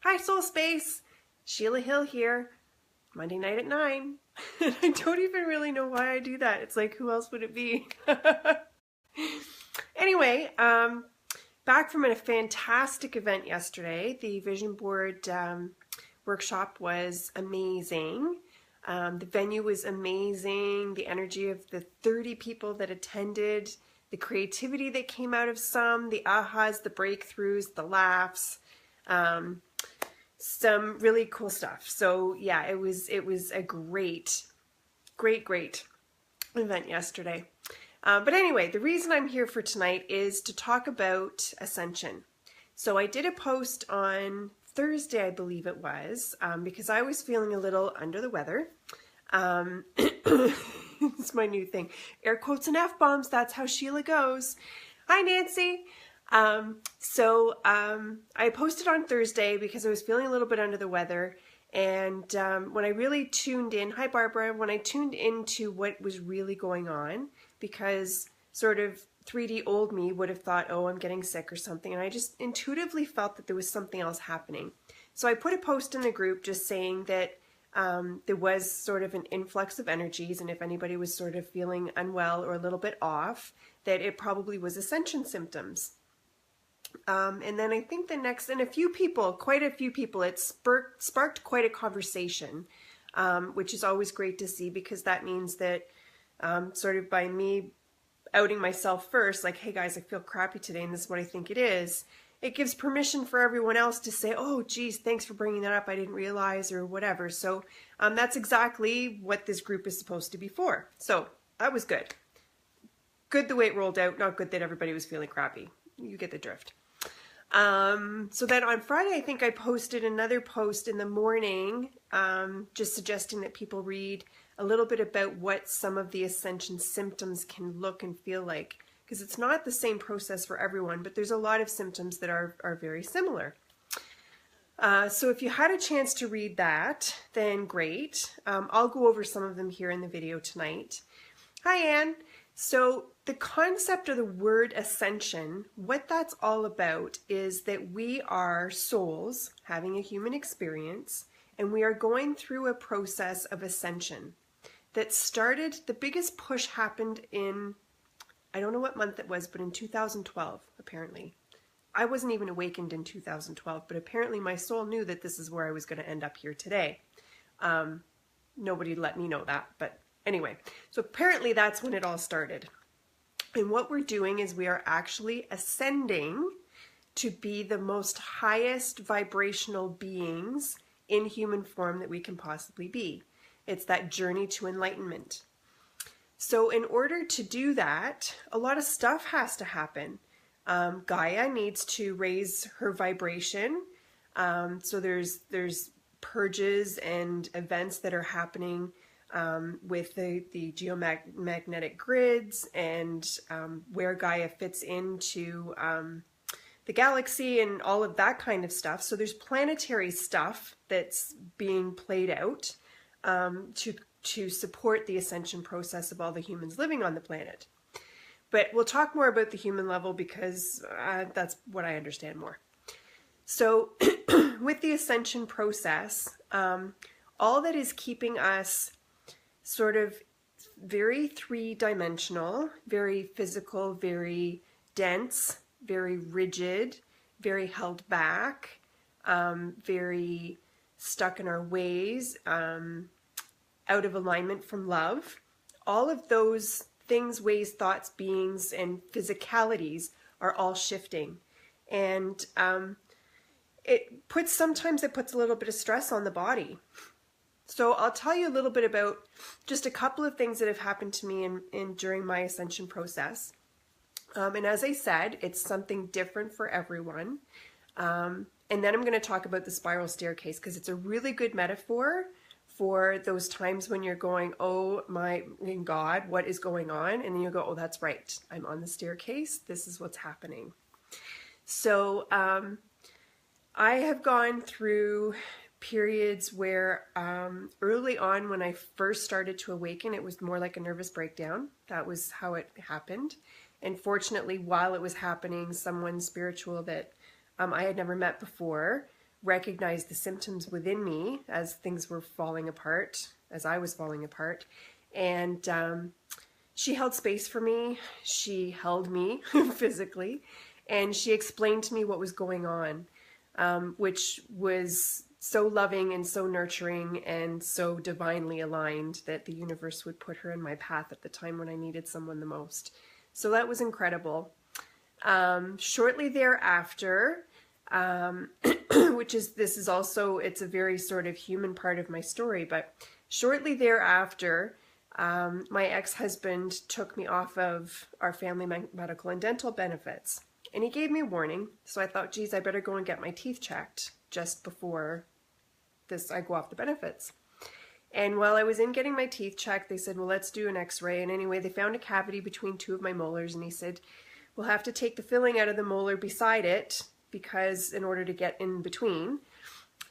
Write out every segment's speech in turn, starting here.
Hi Soul Space, Sheila Hill here, Monday night at 9. And I don't even really know why I do that. It's like, who else would it be? Anyway, back from a fantastic event yesterday. The vision board workshop was amazing. The venue was amazing. The energy of the 30 people that attended, the creativity that came out of some, the ahas, the breakthroughs, the laughs, some really cool stuff. So yeah, it was a great event yesterday. But anyway, the reason I'm here for tonight is to talk about Ascension. So I did a post on Thursday, I believe it was, because I was feeling a little under the weather. It's my new thing. Air quotes and F-bombs, that's how Sheila goes. Hi, Nancy. I posted on Thursday because I was feeling a little bit under the weather. And when I really tuned in, hi Barbara, when I tuned into what was really going on, because sort of 3D old me would have thought, oh, I'm getting sick or something. And I just intuitively felt that there was something else happening. So I put a post in the group just saying that there was sort of an influx of energies. And if anybody was sort of feeling unwell or a little bit off, that it probably was Ascension symptoms. And then I think the next, and quite a few people, it sparked quite a conversation, which is always great to see, because that means that sort of by me outing myself first, like, hey guys, I feel crappy today and this is what I think it gives permission for everyone else to say, oh geez, thanks for bringing that up, I didn't realize, or whatever. So that's exactly what this group is supposed to be for. So that was good. Good the way it rolled out, not good that everybody was feeling crappy. You get the drift. So then on Friday, I think I posted another post in the morning, just suggesting that people read a little bit about what some of the Ascension symptoms can look and feel like, because it's not the same process for everyone, but there's a lot of symptoms that are very similar. So if you had a chance to read that, then great. I'll go over some of them here in the video tonight. Hi, Anne. So the concept of the word ascension, what that's all about is that we are souls having a human experience, and we are going through a process of ascension that started, the biggest push happened in, I don't know what month it was, but in 2012, apparently. I wasn't even awakened in 2012, but apparently my soul knew that this is where I was going to end up here today. Nobody let me know that, but anyway, so apparently that's when it all started. And what we're doing is we are actually ascending to be the most highest vibrational beings in human form that we can possibly be. It's that journey to enlightenment. So in order to do that, a lot of stuff has to happen. Gaia needs to raise her vibration. So there's purges and events that are happening with the geomagnetic grids and where Gaia fits into the galaxy and all of that kind of stuff. So there's planetary stuff that's being played out to support the ascension process of all the humans living on the planet. But we'll talk more about the human level because that's what I understand more. So with the ascension process, all that is keeping us sort of very three-dimensional, very physical, very dense, very rigid, very held back, very stuck in our ways, out of alignment from love. All of those things, ways, thoughts, beings, and physicalities are all shifting. And sometimes it puts a little bit of stress on the body. So I'll tell you a little bit about just a couple of things that have happened to me during my ascension process. And as I said, it's something different for everyone. And then I'm going to talk about the spiral staircase because it's a really good metaphor for those times when you're going, oh my God, what is going on? And then you go, oh, that's right. I'm on the staircase. This is what's happening. So I have gone through periods where early on when I first started to awaken, it was more like a nervous breakdown. That was how it happened. And fortunately, while it was happening, someone spiritual that I had never met before recognized the symptoms within me as things were falling apart, as I was falling apart. And she held space for me. She held me physically, and she explained to me what was going on, which was so loving and so nurturing and so divinely aligned that the universe would put her in my path at the time when I needed someone the most. So that was incredible. Shortly thereafter, this is also, it's a very sort of human part of my story, but shortly thereafter, my ex-husband took me off of our family medical and dental benefits, and he gave me a warning. So I thought, geez, I better go and get my teeth checked just before I go off the benefits. And while I was in getting my teeth checked, they said, well, let's do an x-ray. And anyway, they found a cavity between two of my molars, and he said, we'll have to take the filling out of the molar beside it, because in order to get in between.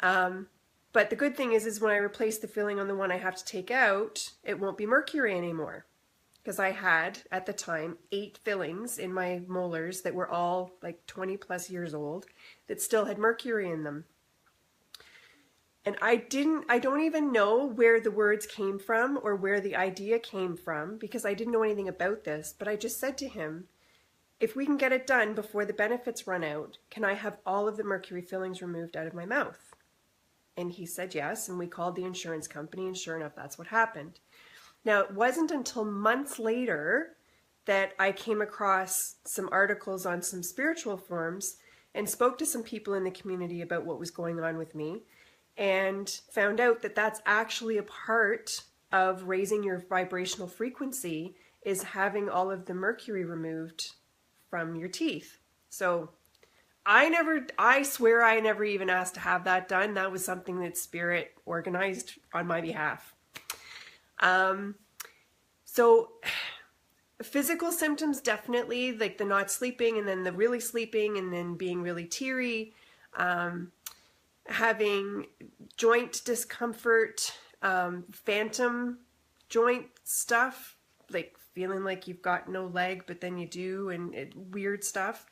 But the good thing is when I replace the filling on the one I have to take out, it won't be mercury anymore. Because I had, at the time, 8 fillings in my molars that were all like 20 plus years old that still had mercury in them. And I don't even know where the words came from or where the idea came from, because I didn't know anything about this, but I just said to him, if we can get it done before the benefits run out, can I have all of the mercury fillings removed out of my mouth? And he said yes, and we called the insurance company, and sure enough, that's what happened. Now, it wasn't until months later that I came across some articles on some spiritual forums and spoke to some people in the community about what was going on with me, and found out that that's actually a part of raising your vibrational frequency, is having all of the mercury removed from your teeth. So I swear I never even asked to have that done. That was something that Spirit organized on my behalf. So physical symptoms, definitely, like the not sleeping and then the really sleeping and then being really teary, having joint discomfort, phantom joint stuff, like feeling like you've got no leg, but then you do, and weird stuff.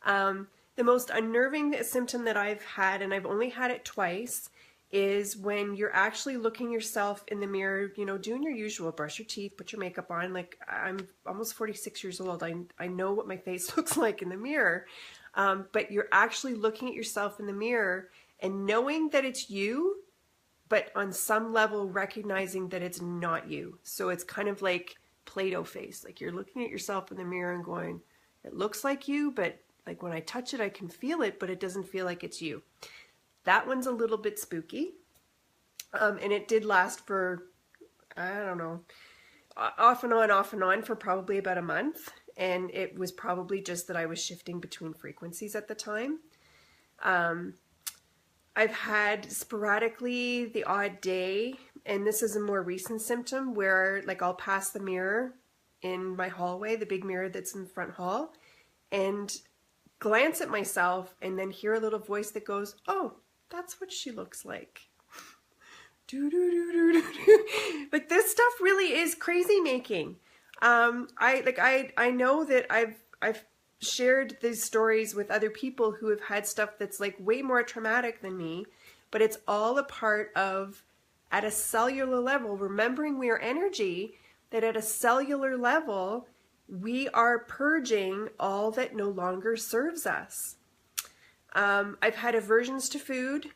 The most unnerving symptom that I've had, and I've only had it twice, is when you're actually looking yourself in the mirror, you know, doing your usual, brush your teeth, put your makeup on. Like, I'm almost 46 years old. I know what my face looks like in the mirror. But you're actually looking at yourself in the mirror and knowing that it's you, but on some level recognizing that it's not you. So it's kind of like Play-Doh face. Like, you're looking at yourself in the mirror and going, it looks like you, but like when I touch it, I can feel it, but it doesn't feel like it's you. That one's a little bit spooky. And it did last for, I don't know, off and on for probably about a month. And it was probably just that I was shifting between frequencies at the time. I've had sporadically the odd day, and this is a more recent symptom, where like I'll pass the mirror in my hallway, the big mirror that's in the front hall, and glance at myself and then hear a little voice that goes, oh, that's what she looks like. But this stuff really is crazy making. I know that I've shared these stories with other people who have had stuff that's like way more traumatic than me, but it's all a part of, at a cellular level, remembering we are energy, that at a cellular level, we are purging all that no longer serves us. I've had aversions to food,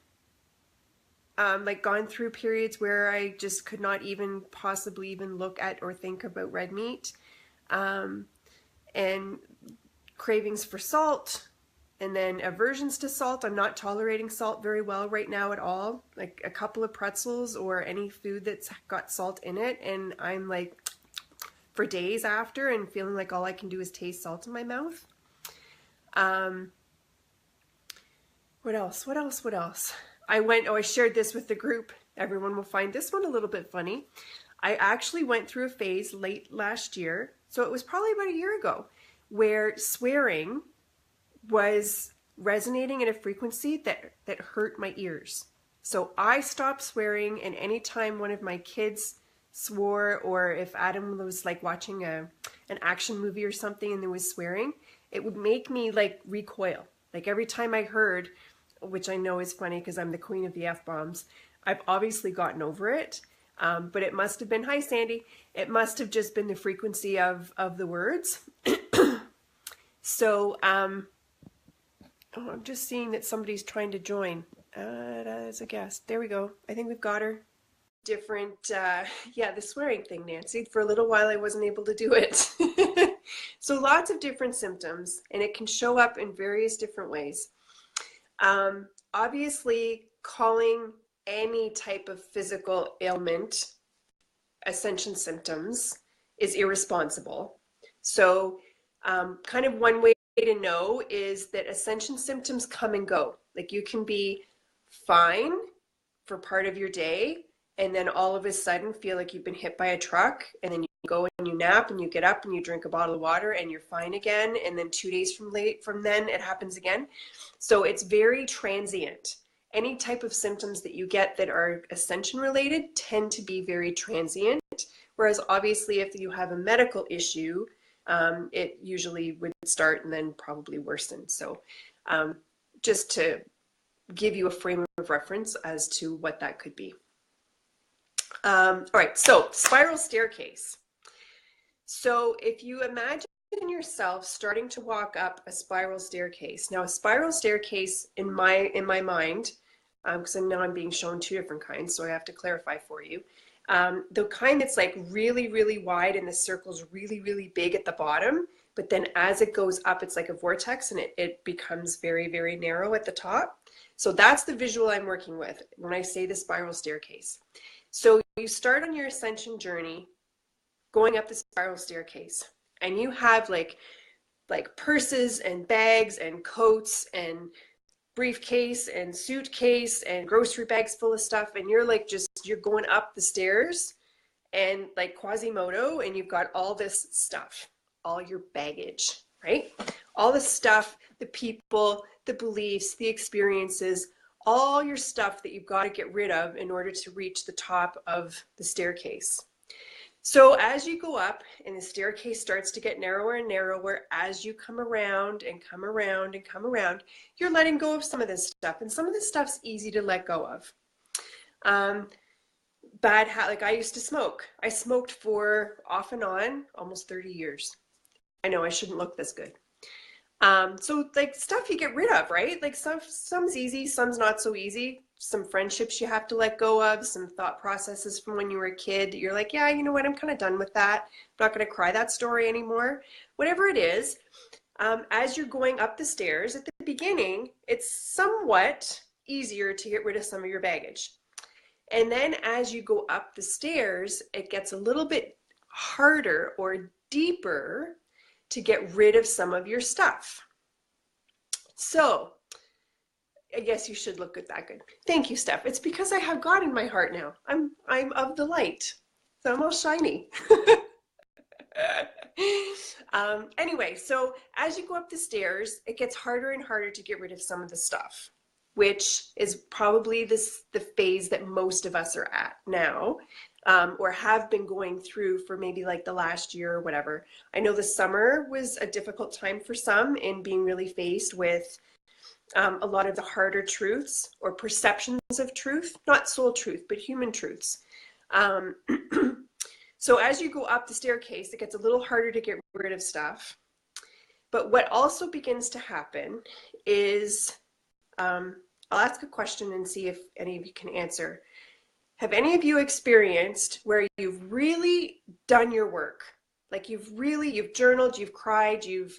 like gone through periods where I just could not even possibly even look at or think about red meat, and cravings for salt, and then aversions to salt. I'm not tolerating salt very well right now at all. Like a couple of pretzels or any food that's got salt in it, and I'm like for days after and feeling like all I can do is taste salt in my mouth. What else? I shared this with the group. Everyone will find this one a little bit funny. I actually went through a phase late last year, so it was probably about a year ago, where swearing was resonating at a frequency that hurt my ears. So I stopped swearing, and anytime one of my kids swore, or if Adam was like watching an action movie or something and there was swearing, it would make me like recoil. Like every time I heard which I know is funny because I'm the queen of the F-bombs. I've obviously gotten over it, but it must have been, hi Sandy, it must have just been the frequency of the words. So, oh, I'm just seeing that somebody's trying to join as a guest. There we go. I think we've got her. Different, yeah, the swearing thing, Nancy. For a little while, I wasn't able to do it. So lots of different symptoms, and it can show up in various different ways. Obviously, calling any type of physical ailment Ascension symptoms is irresponsible. So kind of one way to know is that Ascension symptoms come and go. Like you can be fine for part of your day, and then all of a sudden feel like you've been hit by a truck, and then you go and you nap and you get up and you drink a bottle of water and you're fine again, and then 2 days from then it happens again. So it's very transient. Any type of symptoms that you get that are Ascension related tend to be very transient, whereas obviously if you have a medical issue, it usually would start and then probably worsen. So just to give you a frame of reference as to what that could be. All right, so spiral staircase. So if you imagine yourself starting to walk up a spiral staircase. Now a spiral staircase in my mind, because now I'm being shown two different kinds, so I have to clarify for you. The kind that's like really, really wide and the circle's really, really big at the bottom, but then as it goes up, it's like a vortex and it becomes very, very narrow at the top. So that's the visual I'm working with when I say the spiral staircase. So you start on your Ascension journey going up the spiral staircase, and you have like purses and bags and coats and briefcase and suitcase and grocery bags full of stuff, and you're like you're going up the stairs and like Quasimodo, and you've got all this stuff, all your baggage, right? All the stuff, the people, the beliefs, the experiences, all your stuff that you've got to get rid of in order to reach the top of the staircase. So as you go up and the staircase starts to get narrower and narrower, as you come around and come around and come around, you're letting go of some of this stuff, and some of this stuff's easy to let go of. Like I used to smoke. I smoked for off and on almost 30 years. I know I shouldn't look this good. So like stuff you get rid of, right? Like some's easy, some's not so easy. Some friendships you have to let go of, some thought processes from when you were a kid. You're like, yeah, you know what? I'm kind of done with that. I'm not going to cry that story anymore. Whatever it is, as you're going up the stairs at the beginning, it's somewhat easier to get rid of some of your baggage. And then as you go up the stairs, it gets a little bit harder or deeper to get rid of some of your stuff. So I guess you should look that good. Thank you, Steph. It's because I have God in my heart now. I'm of the light, so I'm all shiny. Anyway, so as you go up the stairs, it gets harder and harder to get rid of some of the stuff, which is probably the phase that most of us are at now. Or have been going through for maybe like the last year or whatever. I know the summer was a difficult time for some in being really faced with a lot of the harder truths or perceptions of truth, not soul truth, but human truths. So as you go up the staircase, it gets a little harder to get rid of stuff. But what also begins to happen is, I'll ask a question and see if any of you can answer. Have any of you experienced where you've really done your work? Like you've journaled, you've cried, you've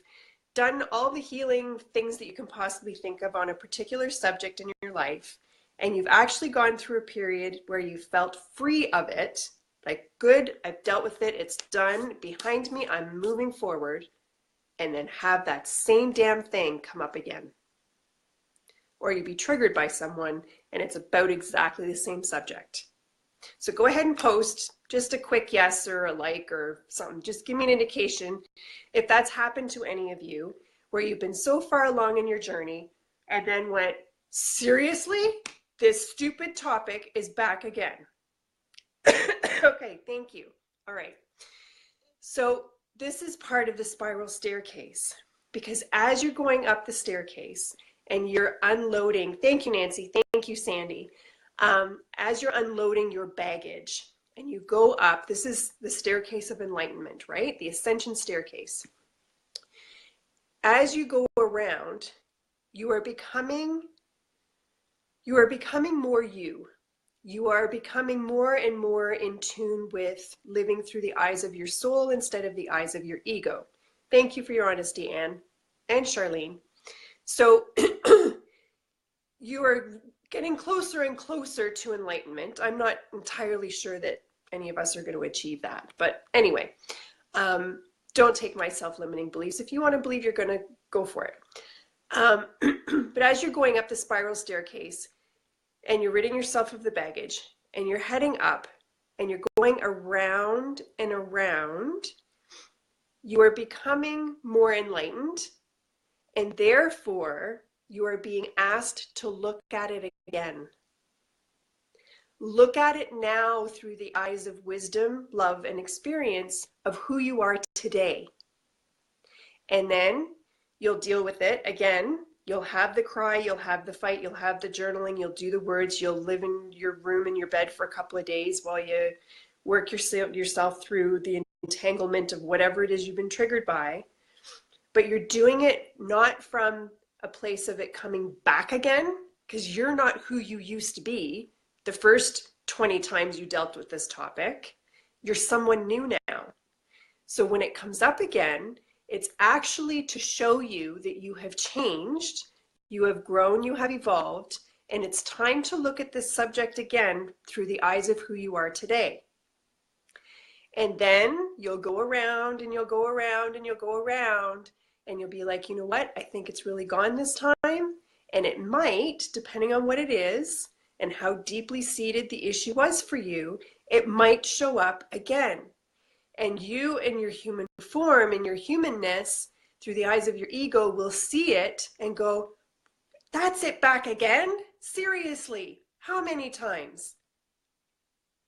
done all the healing things that you can possibly think of on a particular subject in your life, and you've actually gone through a period where you felt free of it, like good, I've dealt with it, it's done, behind me, I'm moving forward, and then have that same damn thing come up again. Or you'd be triggered by someone and it's about exactly the same subject. So go ahead and post just a quick yes or a like or something. Just give me an indication if that's happened to any of you, where you've been so far along in your journey and then went, seriously, this stupid topic is back again. Okay, thank you. All right. So this is part of the spiral staircase, because as you're going up the staircase and you're unloading, thank you, Nancy, thank you, Sandy. As you're unloading your baggage and you go up, this is the staircase of enlightenment, right? The ascension staircase. As you go around, you are becoming more you. You are becoming more and more in tune with living through the eyes of your soul instead of the eyes of your ego. Thank you for your honesty, Anne and Charlene. So you are getting closer and closer to enlightenment. I'm not entirely sure that any of us are going to achieve that. But anyway, don't take my self-limiting beliefs. If you want to believe, you're going to go for it. But as you're going up the spiral staircase and you're ridding yourself of the baggage and you're heading up and you're going around and around, you are becoming more enlightened, and therefore you are being asked to look at it again. Look at it now through the eyes of wisdom, love, and experience of who you are today. And then you'll deal with it again. You'll have the cry, you'll have the fight, you'll have the journaling, you'll do the words, you'll live in your room in your bed for a couple of days while you work yourself through the entanglement of whatever it is you've been triggered by. But you're doing it not from a place of it coming back again, because you're not who you used to be the first 20 times you dealt with this topic. You're someone new now. So when it comes up again, it's actually to show you that you have changed, you have grown, you have evolved, and it's time to look at this subject again through the eyes of who you are today. And then you'll go around and you'll go around and you'll go around, and you'll be like, you know what, I think it's really gone this time. And it might, depending on what it is and how deeply seated the issue was for you, it might show up again. And you in your human form, in your humanness, through the eyes of your ego, will see it and go, that's it back again? Seriously, how many times?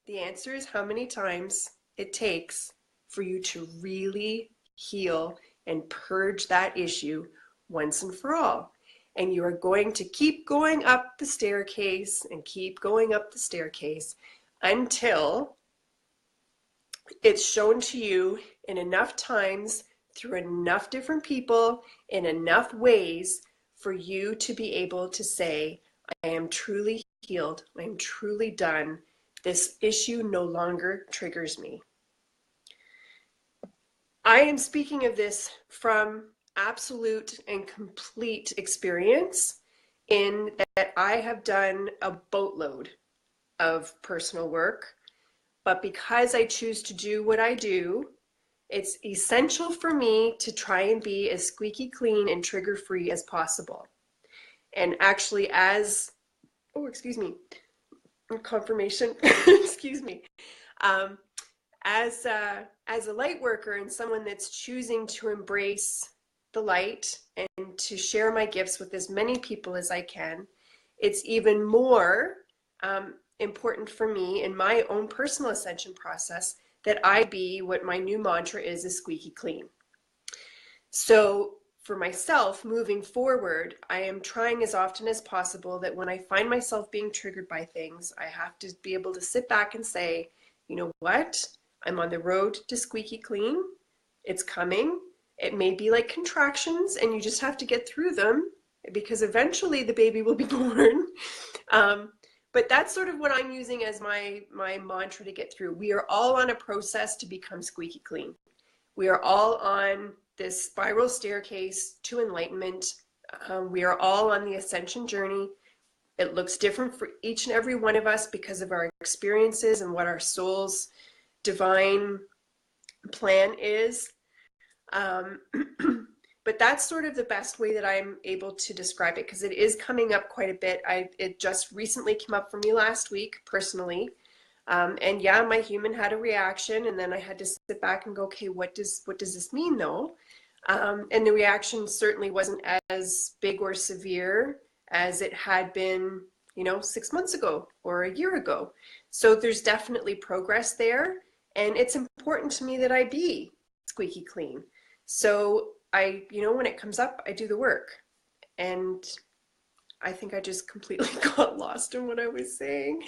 The answer is how many times it takes for you to really heal and purge that issue once and for all. And you are going to keep going up the staircase and keep going up the staircase until it's shown to you in enough times, through enough different people, in enough ways for you to be able to say, I am truly healed, I am truly done. This issue no longer triggers me. I am speaking of this from absolute and complete experience, in that I have done a boatload of personal work. But because I choose to do what I do, it's essential for me to try and be as squeaky clean and trigger free as possible. And actually, as, confirmation, excuse me. As a light worker and someone that's choosing to embrace the light and to share my gifts with as many people as I can, it's even more important for me in my own personal ascension process that I be what my new mantra is squeaky clean. So for myself, moving forward, I am trying as often as possible that when I find myself being triggered by things, I have to be able to sit back and say, you know what? I'm on the road to squeaky clean. It's coming. It may be like contractions and you just have to get through them, because eventually the baby will be born. But that's sort of what I'm using as my mantra to get through. We are all on a process to become squeaky clean. We are all on this spiral staircase to enlightenment. We are all on the ascension journey. It looks different for each and every one of us because of our experiences and what our soul's divine plan is. But that's sort of the best way that I'm able to describe it, because it is coming up quite a bit. It just recently came up for me last week personally. And yeah, my human had a reaction, and then I had to sit back and go, okay, what does this mean though? And the reaction certainly wasn't as big or severe as it had been, 6 months ago or a year ago. So there's definitely progress there. And it's important to me that I be squeaky clean. So when it comes up, I do the work. And I think I just completely got lost in what I was saying.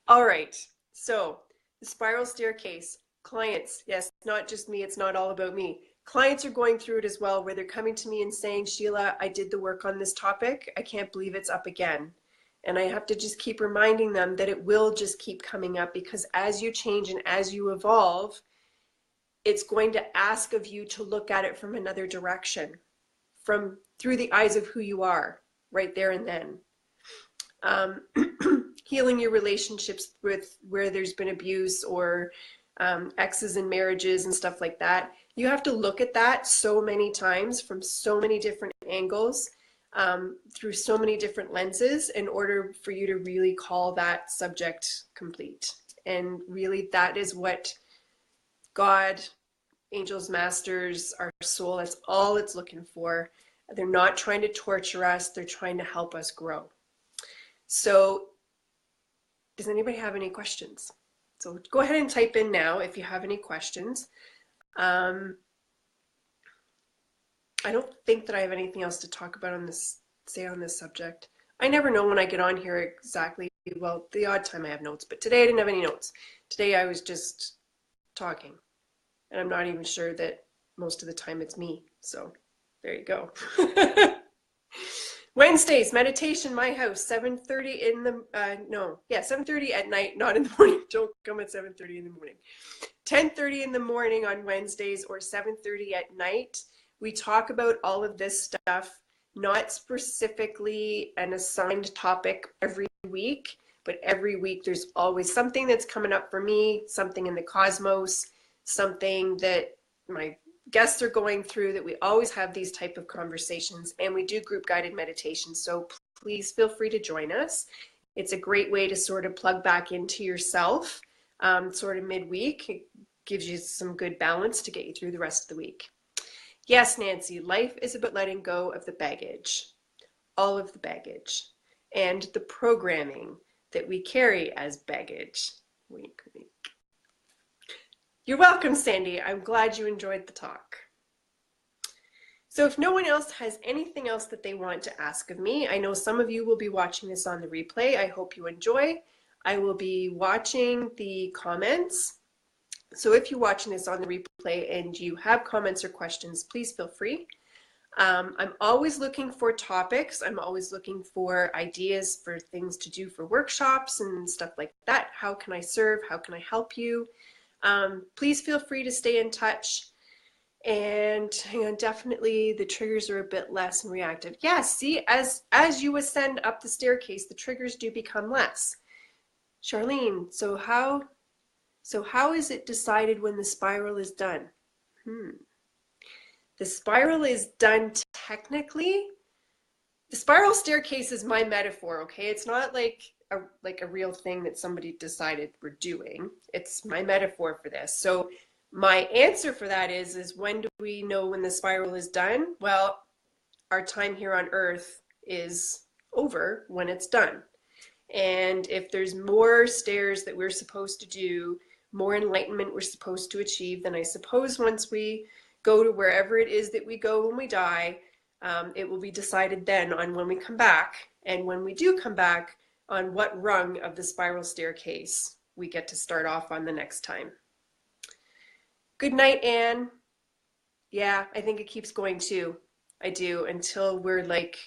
All right, so the spiral staircase. Clients, yes, not just me, it's not all about me. Clients are going through it as well, where they're coming to me and saying, Sheila, I did the work on this topic. I can't believe it's up again. And I have to just keep reminding them that it will just keep coming up, because as you change and as you evolve, it's going to ask of you to look at it from another direction, from through the eyes of who you are right there and then. Healing your relationships with where there's been abuse, or exes and marriages and stuff like that. You have to look at that so many times from so many different angles, through so many different lenses, in order for you to really call that subject complete. And really, that is what God, angels, masters, our soul, that's all it's looking for. They're not trying to torture us, they're trying to help us grow. So does anybody have any questions? So go ahead and type in now if you have any questions. I don't think that I have anything else to talk about on this, say on this subject. I never know when I get on here exactly. Well, the odd time I have notes, but today I didn't have any notes. Today I was just talking, and I'm not even sure that most of the time it's me. So there you go. Wednesdays, meditation, my house, 7:30 in the, 7:30 at night, not in the morning. Don't come at 7:30 in the morning. 10:30 in the morning on Wednesdays, or 7:30 at night. We talk about all of this stuff, not specifically an assigned topic every week, but every week there's always something that's coming up for me, something in the cosmos, something that my guests are going through, that we always have these type of conversations, and we do group guided meditation. So please feel free to join us. It's a great way to sort of plug back into yourself, sort of midweek. It gives you some good balance to get you through the rest of the week. Yes, Nancy, life is about letting go of the baggage, all of the baggage, and the programming that we carry as baggage. Wink, wink. You're welcome, Sandy. I'm glad you enjoyed the talk. So if no one else has anything else that they want to ask of me, I know some of you will be watching this on the replay. I hope you enjoy. I will be watching the comments. So if you're watching this on the replay and you have comments or questions, please feel free. I'm always looking for topics. I'm always looking for ideas for things to do for workshops and stuff like that. How can I serve? How can I help you? Please feel free to stay in touch. And definitely the triggers are a bit less and reactive. Yeah, see, as you ascend up the staircase, the triggers do become less. Charlene, so how is it decided when the spiral is done? The spiral is done technically. The spiral staircase is my metaphor, okay? It's not like a real thing that somebody decided we're doing. It's my metaphor for this. So my answer for that is when do we know when the spiral is done? Well, our time here on Earth is over when it's done. And if there's more stairs that we're supposed to do, more enlightenment we're supposed to achieve, then I suppose once we go to wherever it is that we go when we die, it will be decided then on when we come back. And when we do come back, on what rung of the spiral staircase we get to start off on the next time. Good night, Anne. Yeah, I think it keeps going too. I do, until we're like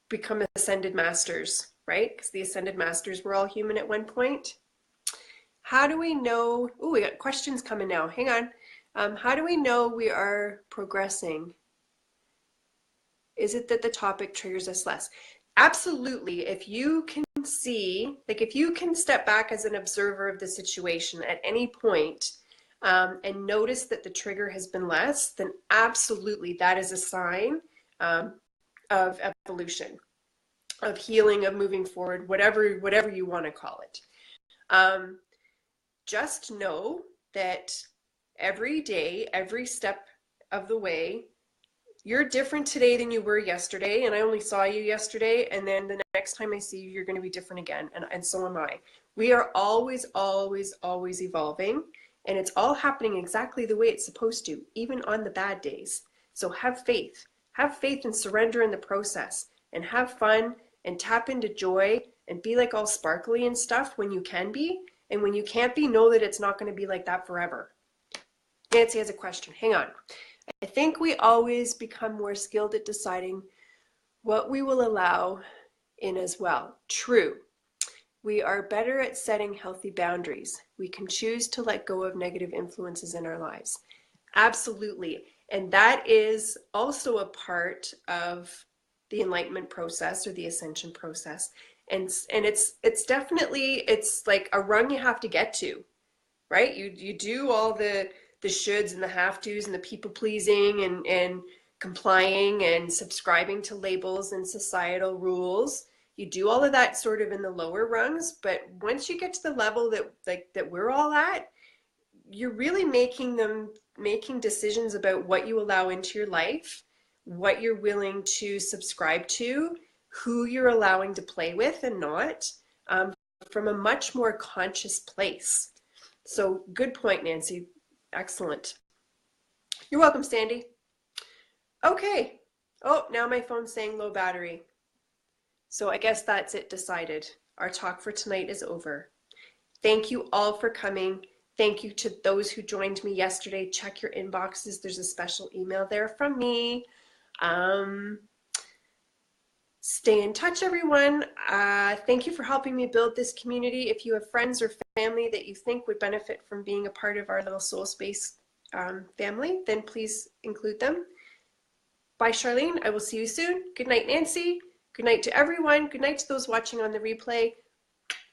become ascended masters, right? Because the ascended masters were all human at one point. How do we know? Oh, we got questions coming now. Hang on. How do we know we are progressing? Is it that the topic triggers us less? Absolutely. If you can see, like if you can step back as an observer of the situation at any point, and notice that the trigger has been less, then absolutely that is a sign of evolution, of healing, of moving forward, whatever you want to call it. Just know that every day, every step of the way, you're different today than you were yesterday, and I only saw you yesterday, and then the next time I see you, you're going to be different again, and so am I. We are always, always, always evolving, and it's all happening exactly the way it's supposed to, even on the bad days. So have faith and surrender in the process. and have fun and tap into joy and be like all sparkly and stuff when you can be. And when you can't be, know that it's not going to be like that forever. Nancy has a question. Hang on. I think we always become more skilled at deciding what we will allow in as well. True. We are better at setting healthy boundaries. We can choose to let go of negative influences in our lives. Absolutely. And that is also a part of the enlightenment process or the ascension process. And it's definitely, it's like a rung you have to get to, right? You do all the shoulds and the have tos and the people pleasing and complying and subscribing to labels and societal rules. You do all of that sort of in the lower rungs, but once you get to the level that we're all at, you're really making decisions about what you allow into your life, what you're willing to subscribe to, who you're allowing to play with and not, from a much more conscious place. So good point, Nancy. Excellent. You're welcome, Sandy. Okay. Oh, now my phone's saying low battery. So I guess that's it decided. Our talk for tonight is over. Thank you all for coming. Thank you to those who joined me yesterday. Check your inboxes. There's a special email there from me. Stay in touch, everyone. Thank you for helping me build this community. If you have friends or family that you think would benefit from being a part of our little soul space family, then please include them. Bye, Charlene. I will see you soon. Good night, Nancy. Good night to everyone. Good night to those watching on the replay.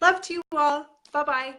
Love to you all. Bye-bye.